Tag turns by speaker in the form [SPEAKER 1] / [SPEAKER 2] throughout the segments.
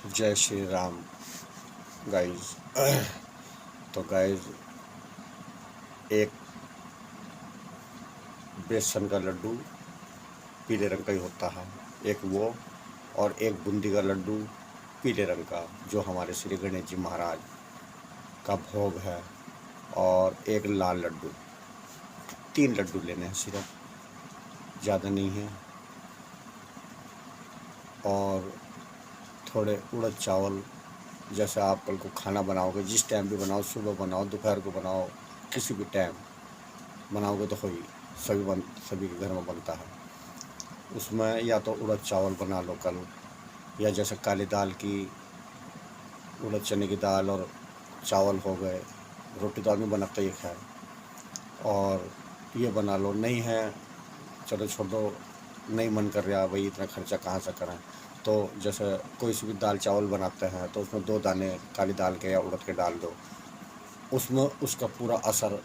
[SPEAKER 1] जय श्री राम गाइस। तो गाइस, एक बेसन का लड्डू पीले रंग का ही होता है, एक वो, और एक बूंदी का लड्डू पीले रंग का जो हमारे श्री गणेश जी महाराज का भोग है, और एक लाल लड्डू। 3 लड्डू लेने हैं सिर्फ, ज़्यादा नहीं है। और थोड़े उड़द चावल, जैसे आप कल को खाना बनाओगे, जिस टाइम भी बनाओ, सुबह बनाओ, दोपहर को बनाओ, किसी भी टाइम बनाओगे तो कोई सभी के घर में बनता है। उसमें या तो उड़द चावल बना लो कल, या जैसे काली दाल की, उड़द चने की दाल और चावल हो गए। रोटी तो आदमी बनाता ही है खैर। और ये बना लो, नहीं है चलो छोड़ दो, नहीं मन कर रहा भाई इतना खर्चा कहाँ से करें, तो जैसे कोई सी भी दाल चावल बनाते हैं तो उसमें 2 दाने काली दाल के या उड़द के डाल दो, उसमें उसका पूरा असर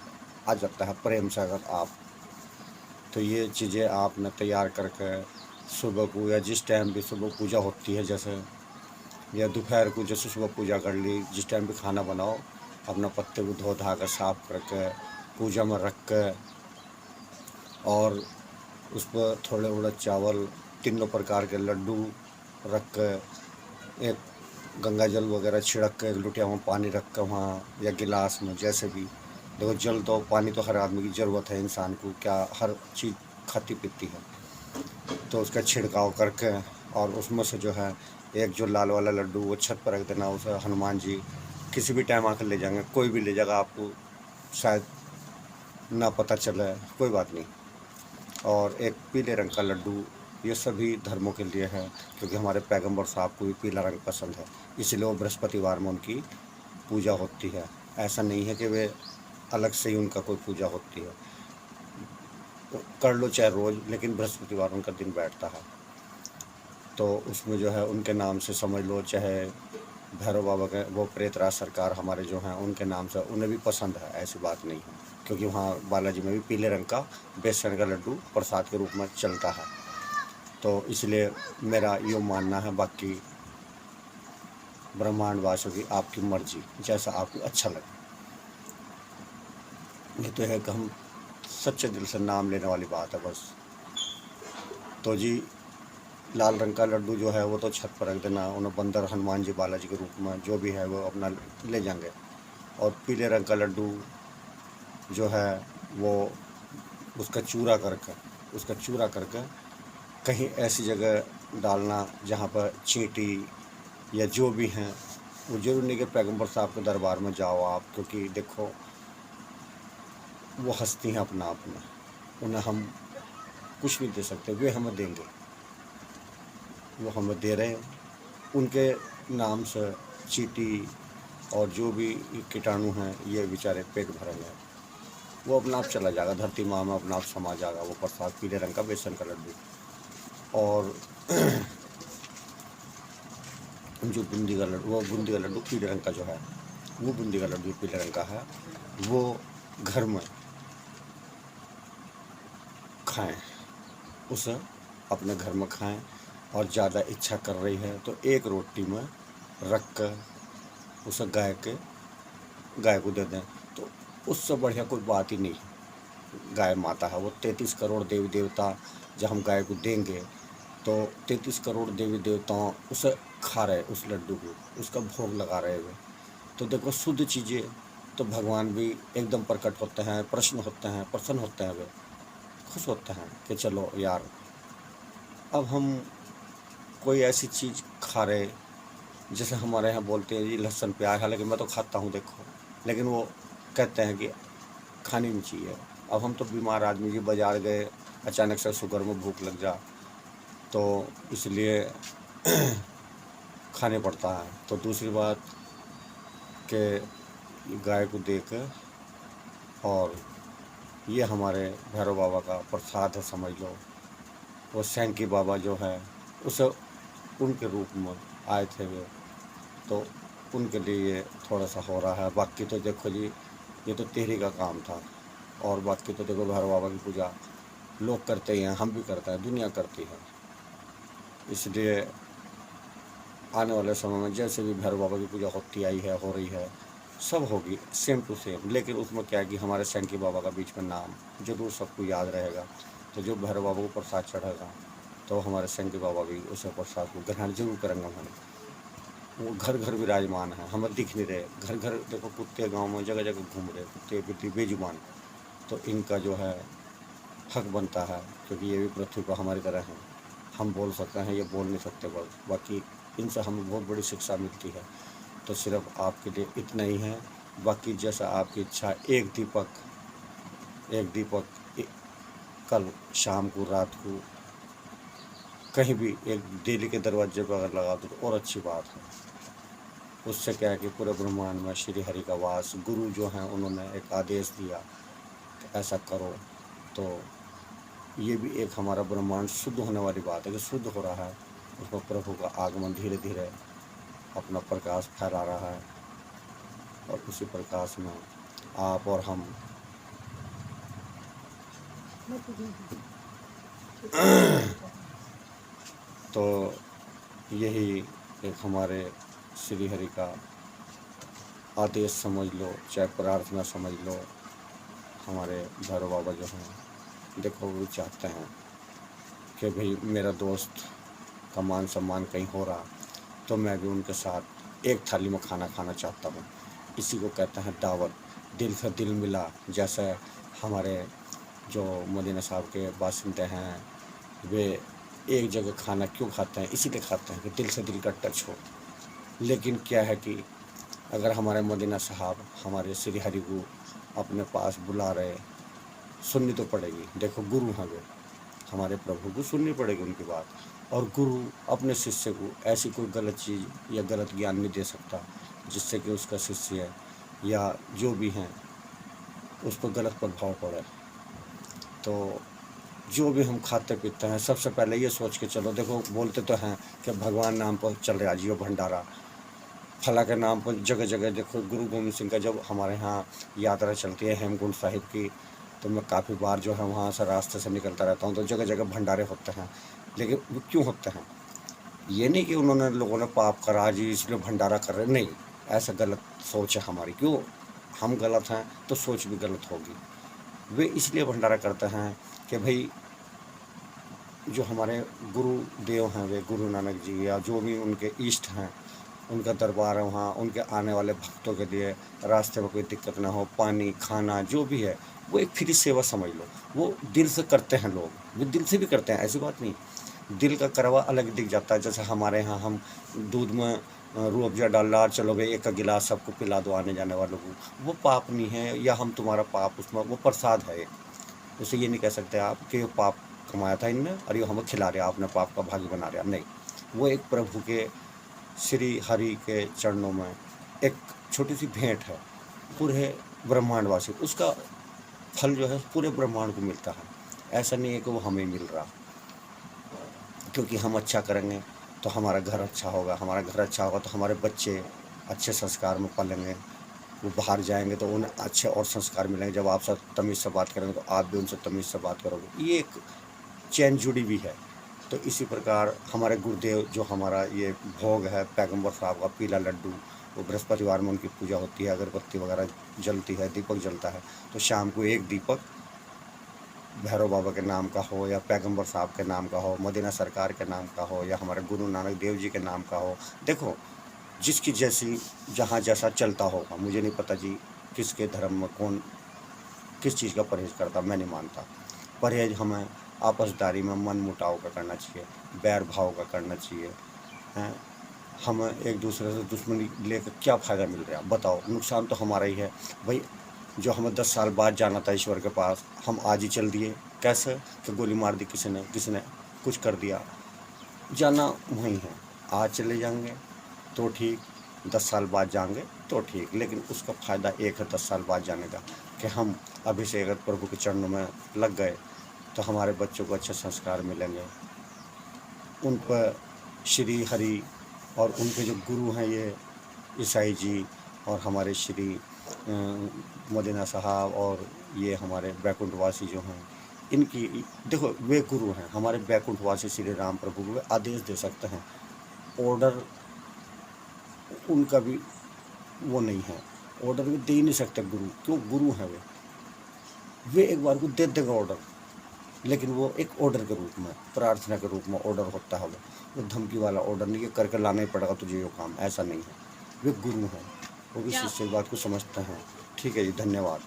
[SPEAKER 1] आ जाता है प्रेम से। अगर आप तो ये चीज़ें आपने तैयार करके सुबह को, या जिस टाइम भी सुबह पूजा होती है जैसे, या दोपहर को जैसे सुबह पूजा कर ली, जिस टाइम भी खाना बनाओ, अपना पत्ते को धो धा कर साफ करके पूजा में रख के, और उस पर थोड़े उड़द चावल, तीनों प्रकार के लड्डू रख के, एक गंगा जल वगैरह छिड़क के, एक लुटिया में पानी रख कर वहाँ, या गिलास में, जैसे भी। देखो, जल तो, पानी तो हर आदमी की ज़रूरत है, इंसान को क्या हर चीज़ खाती पीती है, तो उसका छिड़काव करके, और उसमें से जो है एक जो लाल वाला लड्डू वो छत पर रख देना। उसे हनुमान जी किसी भी टाइम आकर ले जाएंगे, कोई भी ले जाएगा, आपको शायद ना पता चले, कोई बात नहीं। और एक पीले रंग का लड्डू, ये सभी धर्मों के लिए है, क्योंकि हमारे पैगंबर साहब को भी पीला रंग पसंद है, इसलिए वो बृहस्पतिवार में उनकी पूजा होती है। ऐसा नहीं है कि वे अलग से ही उनका कोई पूजा होती है, तो कर लो चाहे रोज़, लेकिन बृहस्पतिवार उनका दिन बैठता है। तो उसमें जो है उनके नाम से समझ लो, चाहे भैरव बाबा के वो प्रेतराज सरकार हमारे जो हैं उनके नाम से, उन्हें भी पसंद है, ऐसी बात नहीं है, क्योंकि वहाँ बालाजी में भी पीले रंग का बेसन का लड्डू प्रसाद के रूप में चलता है। तो इसलिए मेरा ये मानना है, बाकी ब्रह्मांड वासियों की आपकी मर्जी, जैसा आपको अच्छा लगे। ये तो है कि हम सच्चे दिल से नाम लेने वाली बात है बस। तो जी, लाल रंग का लड्डू जो है वो तो छत पर रख देना, उन्हें बंदर हनुमान जी बालाजी के रूप में जो भी है वो अपना ले जाएंगे। और पीले रंग का लड्डू जो है वो, उसका चूरा करके कहीं ऐसी जगह डालना जहाँ पर चींटी या जो भी हैं, वो जरूर नहीं कि पैगंबर साहब के दरबार में जाओ आप, क्योंकि देखो वो हस्ती हैं अपना आप में, उन्हें हम कुछ नहीं दे सकते, वे हमें देंगे, वो हमें दे रहे हैं। उनके नाम से चींटी और जो भी कीटाणु हैं ये बेचारे पेट भरेंगे, वो अपना आप चला जाएगा, धरती माँ में अपना आप समा जाएगा वो प्रसाद, पीले रंग का बेसन का लड्डू। और जो बूंदी का लड्डू, वो बूंदी का लड्डू पीले रंग का जो है, वो बूंदी का लड्डू पीले रंग का है, वो घर में खाएं, उसे अपने घर में खाएं। और ज़्यादा इच्छा कर रही है तो एक रोटी में रख कर उसे गाय को दे दें, तो उससे बढ़िया कोई बात ही नहीं। गाय माता है, वो 33 करोड़ देवी देवता जब हम गाय को देंगे, तो 33 करोड़ देवी देवताओं उसे खा रहे, उस लड्डू को, उसका भोग लगा रहे हुए। तो देखो, शुद्ध चीज़ें तो भगवान भी एकदम प्रकट होते हैं, प्रसन्न होते हैं, वे खुश होते हैं कि चलो यार, अब हम कोई ऐसी चीज़ खा रहे, जैसे हमारे यहाँ बोलते हैं जी लहसुन प्याज, हालांकि मैं तो खाता हूँ देखो, लेकिन वो कहते हैं कि खानी नहीं चाहिए। अब हम तो बीमार आदमी जी, बाज़ार गए, अचानक से शुगर में भूख लग जा, तो इसलिए खाने पड़ता है। तो दूसरी बात कि गाय को देकर, और ये हमारे भैरव बाबा का प्रसाद है समझ लो। वो सैंकी बाबा जो है, उसे उनके रूप में आए थे वे, तो उनके लिए ये थोड़ा सा हो रहा है। बाकी तो देखो जी, ये तो तिहरी का काम था, और बाकी तो देखो भैरव बाबा की पूजा लोग करते ही हैं, हम भी करते हैं, दुनिया करती है। इसलिए आने वाले समय में जैसे भी भैरव बाबा की पूजा होती आई है, हो रही है, सब होगी सेम टू सेम। लेकिन उसमें क्या है कि हमारे सैंकी बाबा का बीच में नाम जरूर सबको याद रहेगा। तो जो भैरव बाबा को प्रसाद चढ़ेगा तो हमारे सैंकी बाबा भी उसे प्रसाद को ग्रहण जरूर करेंगे। वो घर घर विराजमान है, हमें दिख नहीं रहे। घर घर देखो कुत्ते गांव में जगह जगह घूम रहे, कुत्ते बिल्ली बेजुबान। तो इनका जो है हक बनता है, क्योंकि ये भी पृथ्वी पर हमारी तरह हैं। हम बोल सकते हैं, ये बोल नहीं सकते, बस बाकी इनसे हमें बहुत बड़ी शिक्षा मिलती है। तो सिर्फ आपके लिए इतना ही है। बाकी जैसा आपकी इच्छा, एक दीपक कल शाम को, रात को, कहीं भी एक दिल्ली के दरवाजे पर अगर लगा दो तो और अच्छी बात है। उससे क्या है कि पूरे ब्रह्मांड में श्री हरि का वास, गुरु जो हैं उन्होंने एक आदेश दिया कि ऐसा करो। तो ये भी एक हमारा ब्रह्मांड शुद्ध होने वाली बात है कि शुद्ध हो रहा है। उसमें प्रभु का आगमन धीरे धीरे अपना प्रकाश फैला रहा है, और उसी प्रकाश में आप और हम तो यही एक हमारे श्री हरि का आदेश समझ लो, चाहे प्रार्थना समझ लो। हमारे भैरव बाबा जो हैं, देखो वो चाहते हैं कि भाई मेरा दोस्त का मान सम्मान कहीं हो रहा तो मैं भी उनके साथ एक थाली में खाना खाना चाहता हूँ। इसी को कहते हैं दावत, दिल से दिल मिला। जैसे हमारे जो मदीना साहब के बासिंदे हैं, वे एक जगह खाना क्यों खाते हैं? इसीलिए खाते हैं कि दिल से दिल का टच हो। लेकिन क्या है कि अगर हमारे मदीना साहब हमारे श्री हरि को अपने पास बुला रहे, सुननी तो पड़ेगी। देखो गुरु हैं वे, हमारे प्रभु को सुननी पड़ेगी उनकी बात। और गुरु अपने शिष्य को ऐसी कोई गलत चीज़ या गलत ज्ञान नहीं दे सकता जिससे कि उसका शिष्य या जो भी हैं उस पर गलत प्रभाव पड़े। तो जो भी हम खाते पीते हैं, सबसे पहले ये सोच के चलो। देखो बोलते तो हैं कि भगवान नाम पर चल रहा जियो भंडारा, फला के नाम पर जगह जगह। देखो गुरु गोविंद सिंह का जब हमारे यहाँ यात्रा चलती है हेमकुंड साहिब की, तो मैं काफ़ी बार जो है वहाँ से रास्ते से निकलता रहता हूँ, तो जगह जगह भंडारे होते हैं। लेकिन वो क्यों होते हैं? ये नहीं कि उन्होंने लोगों ने पाप करा जी इसलिए भंडारा कर रहे, नहीं। ऐसा गलत सोच है हमारी। क्यों? हम गलत हैं तो सोच भी गलत होगी। वे इसलिए भंडारा करते हैं कि भाई जो हमारे गुरुदेव हैं, वे गुरु नानक जी या जो भी उनके इष्ट हैं, उनका दरबार है वहाँ, उनके आने वाले भक्तों के लिए रास्ते में कोई दिक्कत ना हो, पानी खाना जो भी है वो एक फ्री सेवा समझ लो। वो दिल से करते हैं लोग, वो दिल से भी करते हैं, ऐसी बात नहीं। दिल का करवा अलग दिख जाता है। जैसे हमारे यहाँ हम दूध में रूह अफ़ज़ा डाल रहा, चलो भाई एक गिलास सबको पिला दो आने जाने वालों को, वो पाप नहीं है। या हम तुम्हारा पाप उसमें, वो प्रसाद है। उसे ये नहीं कह सकते आप कि पाप कमाया था इनने और ये हमें खिला रहा, आपने पाप का भागी बना रहा, नहीं। वो एक प्रभु के श्री हरि के चरणों में एक छोटी सी भेंट है पूरे ब्रह्मांडवासी। उसका फल जो है पूरे ब्रह्मांड को मिलता है। ऐसा नहीं है कि वो हमें मिल रहा। क्योंकि हम अच्छा करेंगे तो हमारा घर अच्छा होगा, हमारा घर अच्छा होगा तो हमारे बच्चे अच्छे संस्कार में पलेंगे। वो बाहर जाएंगे तो उन्हें अच्छे और संस्कार मिलेंगे। जब आपसे तमीज़ से बात करेंगे तो आप भी उनसे तमीज़ से बात करोगे। ये एक चैन जुड़ी भी है। तो इसी प्रकार हमारे गुरुदेव जो हमारा ये भोग है पैगंबर साहब का पीला लड्डू, वो बृहस्पतिवार में उनकी पूजा होती है, अगरबत्ती वगैरह जलती है, दीपक जलता है। तो शाम को एक दीपक भैरव बाबा के नाम का हो, या पैगंबर साहब के नाम का हो, मदीना सरकार के नाम का हो, या हमारे गुरु नानक देव जी के नाम का हो। देखो जिसकी जैसी जहाँ जैसा चलता होगा, मुझे नहीं पता जी किसके धर्म में कौन किस चीज़ का परहेज़ करता, मैं नहीं मानता। परहेज़ हमें आपसदारी में मन मुटाव का करना चाहिए, बैर भाव का करना चाहिए। हैं, हमें एक दूसरे से दुश्मनी लेकर क्या फ़ायदा मिल रहा है? बताओ, नुकसान तो हमारा ही है भाई। जो हमें 10 साल बाद जाना था ईश्वर के पास, हम आज ही चल दिए। कैसे? कि गोली मार दी किसी ने कुछ कर दिया। जाना वहीं है, आज चले जाएंगे तो ठीक, 10 साल बाद जाएंगे तो ठीक। लेकिन उसका फ़ायदा एक है 10 साल बाद जाने का, कि हम अभी से अगर प्रभु के चरणों में लग गए तो हमारे बच्चों को अच्छे संस्कार मिलेंगे। उन पर श्री हरि और उनके जो गुरु हैं ये ईसाई जी और हमारे श्री मदीना साहब और ये हमारे बैकुंठवासी जो हैं, इनकी देखो वे गुरु हैं। हमारे बैकुंठवासी श्री राम प्रभु को वे आदेश दे सकते हैं, ऑर्डर उनका भी वो नहीं है, ऑर्डर भी दे ही नहीं सकते गुरु, क्यों, गुरु हैं वे एक बार को दे देगा ऑर्डर, लेकिन वो एक ऑर्डर के रूप में, प्रार्थना के रूप में ऑर्डर होता है वो धमकी वाला ऑर्डर नहीं कि करके लाना ही पड़ेगा तुझे ये काम, ऐसा नहीं है। वे गुरु हैं, वो भी शिष्य बात को समझते हैं। ठीक है जी, धन्यवाद।